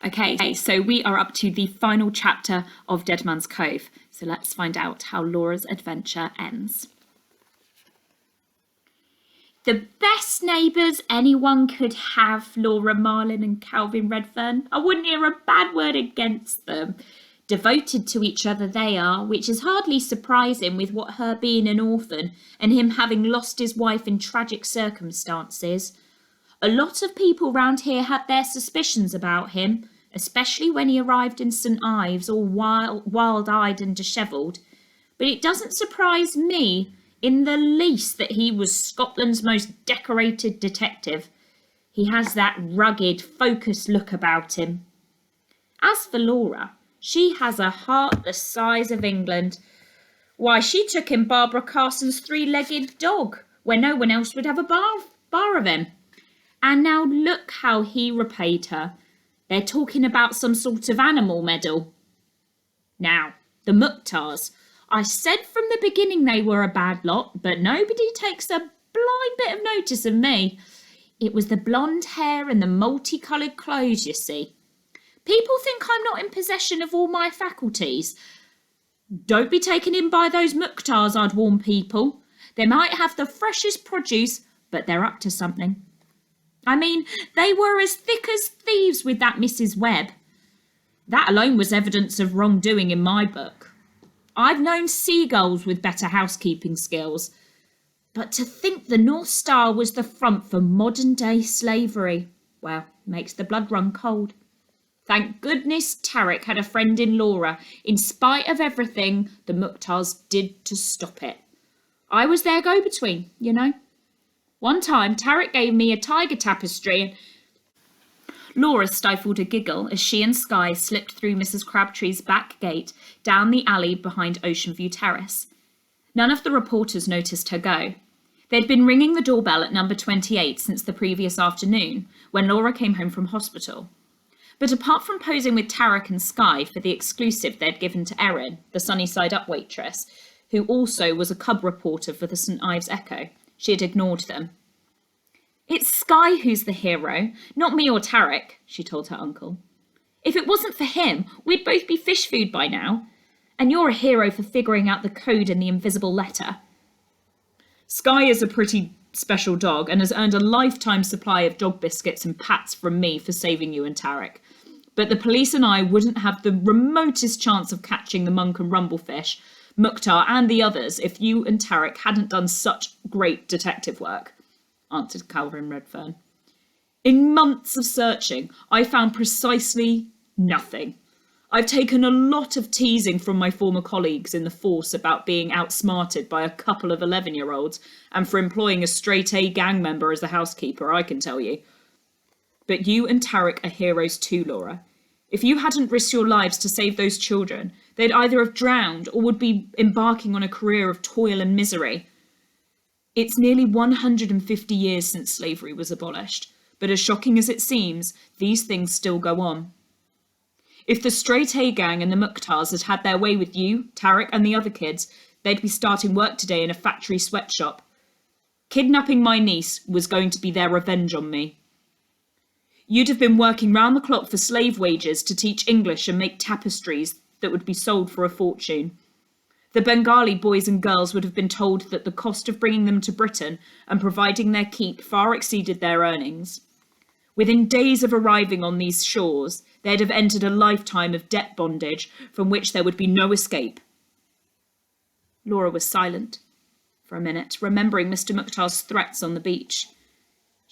Okay, so we are up to the final chapter of Dead Man's Cove. So let's find out how Laura's adventure ends. The best neighbours anyone could have, Laura Marlin and Calvin Redfern. I wouldn't hear a bad word against them. Devoted to each other they are, which is hardly surprising with what her being an orphan and him having lost his wife in tragic circumstances. A lot of people round here had their suspicions about him, especially when he arrived in St Ives all wild-eyed and dishevelled. But it doesn't surprise me in the least that he was Scotland's most decorated detective. He has that rugged, focused look about him. As for Laura, she has a heart the size of England. Why, she took in Barbara Carson's three-legged dog, where no one else would have a bar of him. And now look how he repaid her. They're talking about some sort of animal medal. Now, the Mukhtars. I said from the beginning they were a bad lot, but nobody takes a blind bit of notice of me. It was the blonde hair and the multicoloured clothes, you see. People think I'm not in possession of all my faculties. Don't be taken in by those Mukhtars, I'd warn people. They might have the freshest produce, but they're up to something. I mean, they were as thick as thieves with that Mrs. Webb. That alone was evidence of wrongdoing in my book. I've known seagulls with better housekeeping skills. But to think the North Star was the front for modern-day slavery, well, makes the blood run cold. Thank goodness Tarek had a friend in Laura, in spite of everything the Mukhtars did to stop it. I was their go-between, you know. One time, Tarek gave me a tiger tapestry and Laura stifled a giggle as she and Skye slipped through Mrs. Crabtree's back gate down the alley behind Ocean View Terrace. None of the reporters noticed her go. They'd been ringing the doorbell at number 28 since the previous afternoon, when Laura came home from hospital. But apart from posing with Tarek and Skye for the exclusive they'd given to Erin, the Sunnyside Up waitress, who also was a cub reporter for the St Ives Echo, she had ignored them. It's Skye who's the hero, not me or Tarek, she told her uncle. If it wasn't for him, we'd both be fish food by now. And you're a hero for figuring out the code in the invisible letter. Skye is a pretty special dog and has earned a lifetime supply of dog biscuits and pats from me for saving you and Tarek. But the police and I wouldn't have the remotest chance of catching the monk and rumblefish, Mukhtar and the others if you and Tarek hadn't done such great detective work, answered Calvin Redfern. In months of searching, I found precisely nothing. I've taken a lot of teasing from my former colleagues in the force about being outsmarted by a couple of 11-year-olds and for employing a straight-A gang member as a housekeeper, I can tell you. But you and Tarek are heroes too, Laura. If you hadn't risked your lives to save those children, they'd either have drowned or would be embarking on a career of toil and misery. It's nearly 150 years since slavery was abolished, but as shocking as it seems, these things still go on. If the straight-A gang and the Mukhtars had had their way with you, Tarek and the other kids, they'd be starting work today in a factory sweatshop. Kidnapping my niece was going to be their revenge on me. You'd have been working round the clock for slave wages to teach English and make tapestries that would be sold for a fortune. The Bengali boys and girls would have been told that the cost of bringing them to Britain and providing their keep far exceeded their earnings. Within days of arriving on these shores, they'd have entered a lifetime of debt bondage from which there would be no escape. Laura was silent for a minute, remembering Mr. Mukhtar's threats on the beach.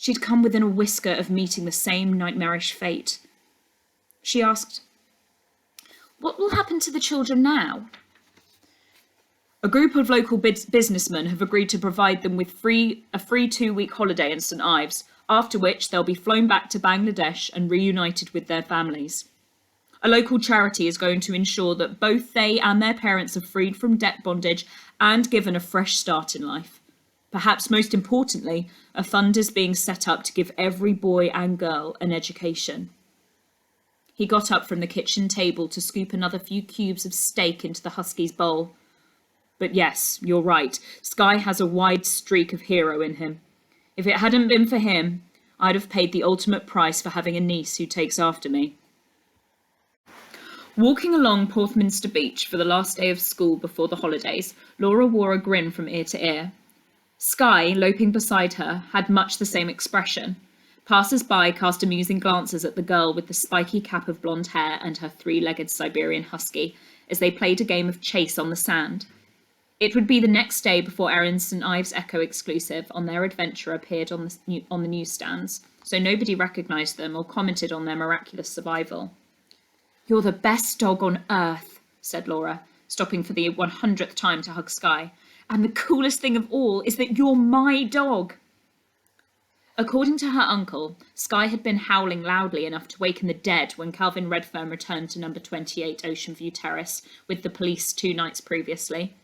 She'd come within a whisker of meeting the same nightmarish fate. She asked, "What will happen to the children now?" A group of local businessmen have agreed to provide them with a free 2-week holiday in St Ives, after which they'll be flown back to Bangladesh and reunited with their families. A local charity is going to ensure that both they and their parents are freed from debt bondage and given a fresh start in life. Perhaps most importantly, a fund is being set up to give every boy and girl an education. He got up from the kitchen table to scoop another few cubes of steak into the husky's bowl. But yes, you're right, Skye has a wide streak of hero in him. If it hadn't been for him, I'd have paid the ultimate price for having a niece who takes after me. Walking along Porthminster Beach for the last day of school before the holidays, Laura wore a grin from ear to ear. Skye, loping beside her, had much the same expression. Passers-by cast amusing glances at the girl with the spiky cap of blonde hair and her three-legged Siberian husky as they played a game of chase on the sand. It would be the next day before Erin's St Ives Echo exclusive on their adventure appeared on the newsstands, so nobody recognised them or commented on their miraculous survival. "You're the best dog on earth," said Laura, stopping for the 100th time to hug Skye. "And the coolest thing of all is that you're my dog." According to her uncle, Skye had been howling loudly enough to waken the dead when Calvin Redfern returned to number 28 Ocean View Terrace with the police 2 nights previously.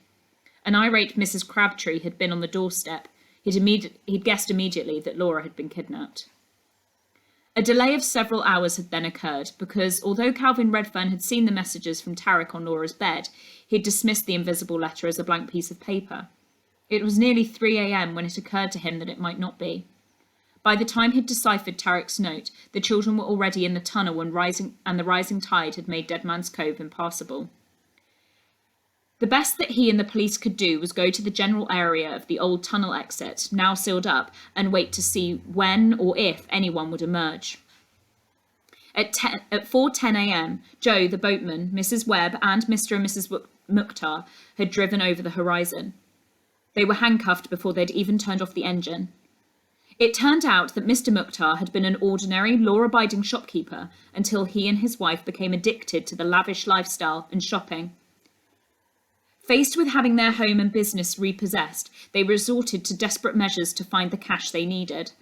An irate Mrs. Crabtree had been on the doorstep. He'd guessed immediately that Laura had been kidnapped. A delay of several hours had then occurred because, although Calvin Redfern had seen the messages from Tarek on Laura's bed, he had dismissed the invisible letter as a blank piece of paper. It was nearly 3 a.m. when it occurred to him that it might not be. By the time he'd deciphered Tarek's note, the children were already in the tunnel and the rising tide had made Dead Man's Cove impassable. The best that he and the police could do was go to the general area of the old tunnel exit, now sealed up, and wait to see when or if anyone would emerge. At 4:10 a.m, Joe, the boatman, Mrs. Webb, and Mr. and Mrs. Mukhtar had driven over the horizon. They were handcuffed before they'd even turned off the engine. It turned out that Mr. Mukhtar had been an ordinary, law-abiding shopkeeper until he and his wife became addicted to the lavish lifestyle and shopping. Faced with having their home and business repossessed, they resorted to desperate measures to find the cash they needed.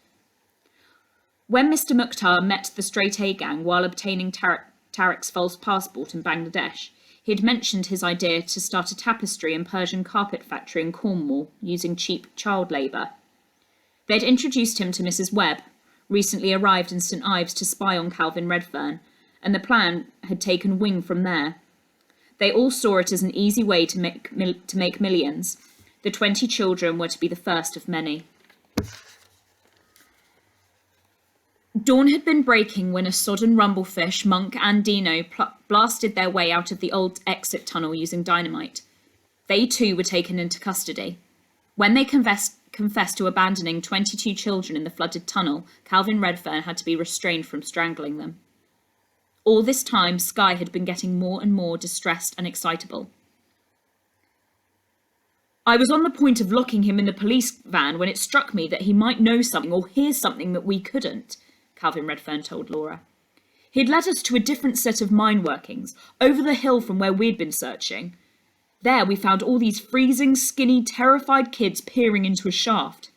When Mr. Mukhtar met the Straight A gang while obtaining Tarek's false passport in Bangladesh, he had mentioned his idea to start a tapestry and Persian carpet factory in Cornwall using cheap child labour. They'd introduced him to Mrs. Webb, recently arrived in St Ives to spy on Calvin Redfern, and the plan had taken wing from there. They all saw it as an easy way to make millions. The 20 children were to be the first of many. Dawn had been breaking when a sodden rumblefish, Monk and Dino blasted their way out of the old exit tunnel using dynamite. They too were taken into custody. When they confessed to abandoning 22 children in the flooded tunnel, Calvin Redfern had to be restrained from strangling them. All this time, Skye had been getting more and more distressed and excitable. "I was on the point of locking him in the police van when it struck me that he might know something or hear something that we couldn't," Calvin Redfern told Laura. "He'd led us to a different set of mine workings, over the hill from where we'd been searching. There we found all these freezing, skinny, terrified kids peering into a shaft.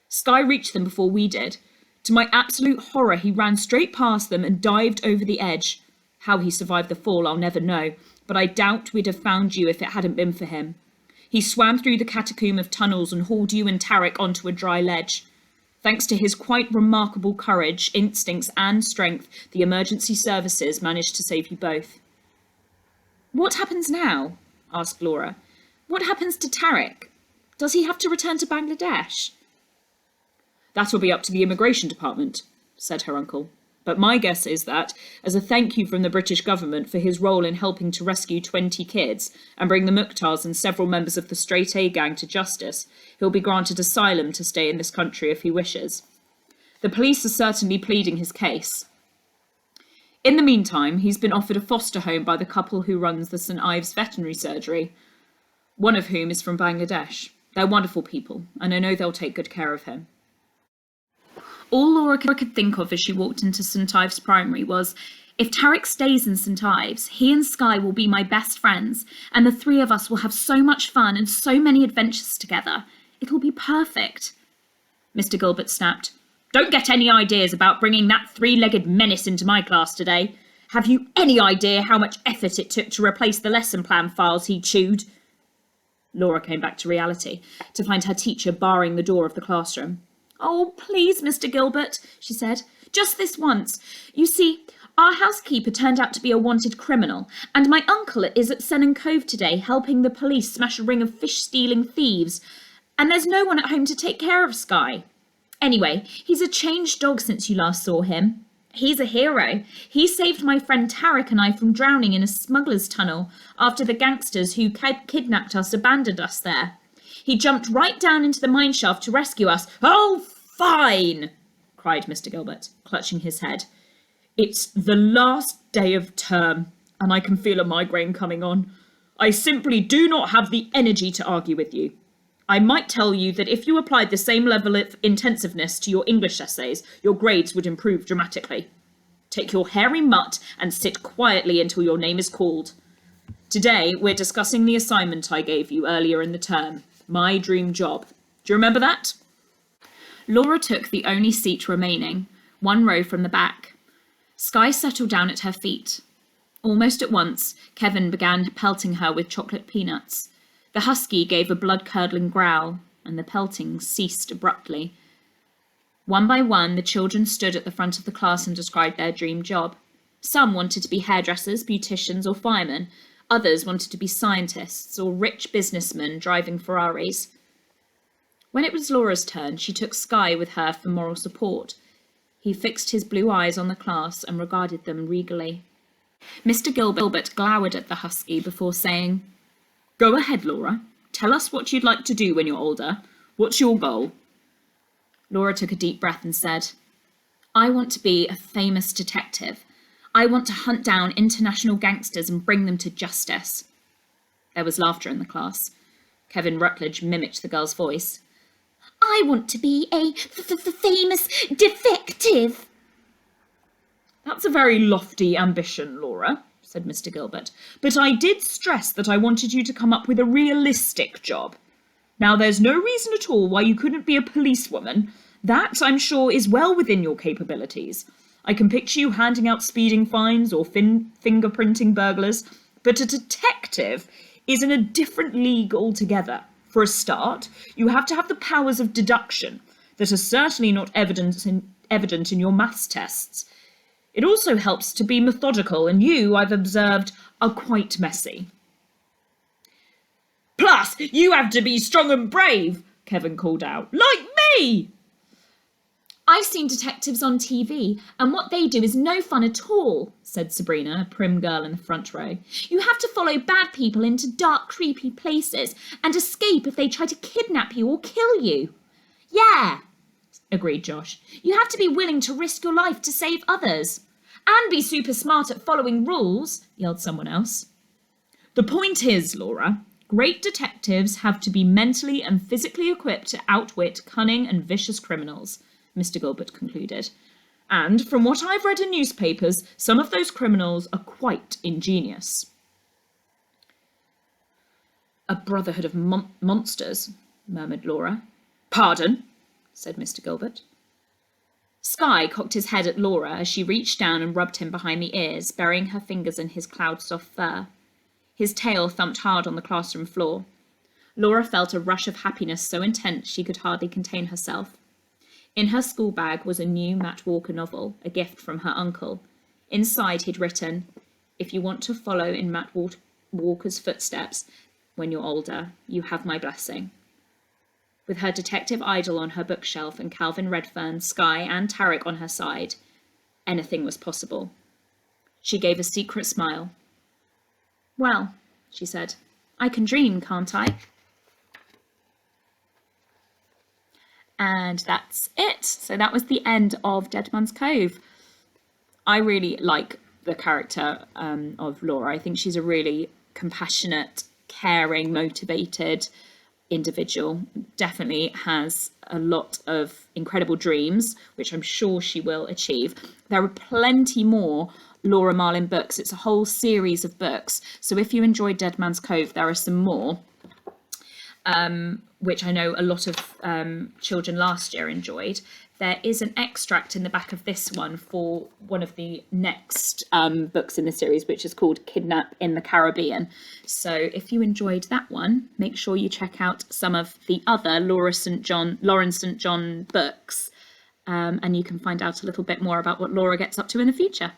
Skye reached them before we did. To my absolute horror, he ran straight past them and dived over the edge. How he survived the fall, I'll never know, but I doubt we'd have found you if it hadn't been for him. He swam through the catacomb of tunnels and hauled you and Tarek onto a dry ledge. Thanks to his quite remarkable courage, instincts and strength, the emergency services managed to save you both." "What happens now?" asked Laura. "What happens to Tarek? Does he have to return to Bangladesh?" "That'll be up to the immigration department," said her uncle. "But my guess is that, as a thank you from the British government for his role in helping to rescue 20 kids and bring the Mukhtars and several members of the Straight A gang to justice, he'll be granted asylum to stay in this country if he wishes. The police are certainly pleading his case. In the meantime, he's been offered a foster home by the couple who runs the St Ives veterinary surgery, one of whom is from Bangladesh. They're wonderful people, and I know they'll take good care of him." All Laura could think of as she walked into St Ives Primary was, if Tarek stays in St Ives, he and Skye will be my best friends, and the 3 of us will have so much fun and so many adventures together. It'll be perfect. Mr. Gilbert snapped. "Don't get any ideas about bringing that 3-legged menace into my class today. Have you any idea how much effort it took to replace the lesson plan files he chewed?" Laura came back to reality, to find her teacher barring the door of the classroom. "Oh, please, Mr. Gilbert," she said, "just this once. You see, our housekeeper turned out to be a wanted criminal, and my uncle is at Cove today helping the police smash a ring of fish-stealing thieves, and there's no one at home to take care of Skye. Anyway, he's a changed dog since you last saw him. He's a hero. He saved my friend Tarek and I from drowning in a smuggler's tunnel after the gangsters who kidnapped us abandoned us there. He jumped right down into the mine shaft to rescue us. Oh, fine, cried Mr. Gilbert, clutching his head. It's the last day of term, and I can feel a migraine coming on. I simply do not have the energy to argue with you. I might tell you that if you applied the same level of intensiveness to your English essays, your grades would improve dramatically. Take your hairy mutt and sit quietly until your name is called. Today, we're discussing the assignment I gave you earlier in the term, my dream job. Do you remember that? Laura took the only seat remaining, one row from the back. Skye settled down at her feet. Almost at once, Kevin began pelting her with chocolate peanuts. The husky gave a blood-curdling growl, and the pelting ceased abruptly. One by one, the children stood at the front of the class and described their dream job. Some wanted to be hairdressers, beauticians, or firemen. Others wanted to be scientists or rich businessmen driving Ferraris. When it was Laura's turn, she took Skye with her for moral support. He fixed his blue eyes on the class and regarded them regally. Mr. Gilbert glowered at the husky before saying, Go ahead, Laura. Tell us what you'd like to do when you're older. What's your goal? Laura took a deep breath and said, I want to be a famous detective. I want to hunt down international gangsters and bring them to justice. There was laughter in the class. Kevin Rutledge mimicked the girl's voice. I want to be a famous defective. That's a very lofty ambition, Laura, said Mr. Gilbert, but I did stress that I wanted you to come up with a realistic job. Now, there's no reason at all why you couldn't be a policewoman. That, I'm sure, is well within your capabilities. I can picture you handing out speeding fines or fingerprinting burglars, but a detective is in a different league altogether. For a start, you have to have the powers of deduction that are certainly not evident in your maths tests. It also helps to be methodical, and you, I've observed, are quite messy. Plus, you have to be strong and brave, Kevin called out. Like me! I've seen detectives on TV, and what they do is no fun at all, said Sabrina, a prim girl in the front row. You have to follow bad people into dark, creepy places and escape if they try to kidnap you or kill you. Yeah, agreed Josh. You have to be willing to risk your life to save others. And be super smart at following rules, yelled someone else. The point is, Laura, great detectives have to be mentally and physically equipped to outwit cunning and vicious criminals, Mr. Gilbert concluded. And from what I've read in newspapers, some of those criminals are quite ingenious. A brotherhood of monsters, murmured Laura. Pardon, said Mr. Gilbert. Skye cocked his head at Laura as she reached down and rubbed him behind the ears, burying her fingers in his cloud-soft fur. His tail thumped hard on the classroom floor. Laura felt a rush of happiness so intense she could hardly contain herself. In her school bag was a new Matt Walker novel, a gift from her uncle. Inside he'd written, If you want to follow in Matt Walker's footsteps when you're older, you have my blessing. With her detective idol on her bookshelf and Calvin Redfern, Skye and Tarek on her side, anything was possible. She gave a secret smile. Well, she said, I can dream, can't I? And that's it. So that was the end of Dead Man's Cove. I really like the character of Laura. I think she's a really compassionate, caring, motivated individual. Definitely has a lot of incredible dreams, which I'm sure she will achieve. There are plenty more Laura Marlin books. It's a whole series of books. So if you enjoyed Dead Man's Cove, there are some more, which I know a lot of children last year enjoyed. There is an extract in the back of this one for one of the next books in the series, which is called Kidnap in the Caribbean. So if you enjoyed that one, make sure you check out some of the other Lauren St. John books, and you can find out a little bit more about what Laura gets up to in the future.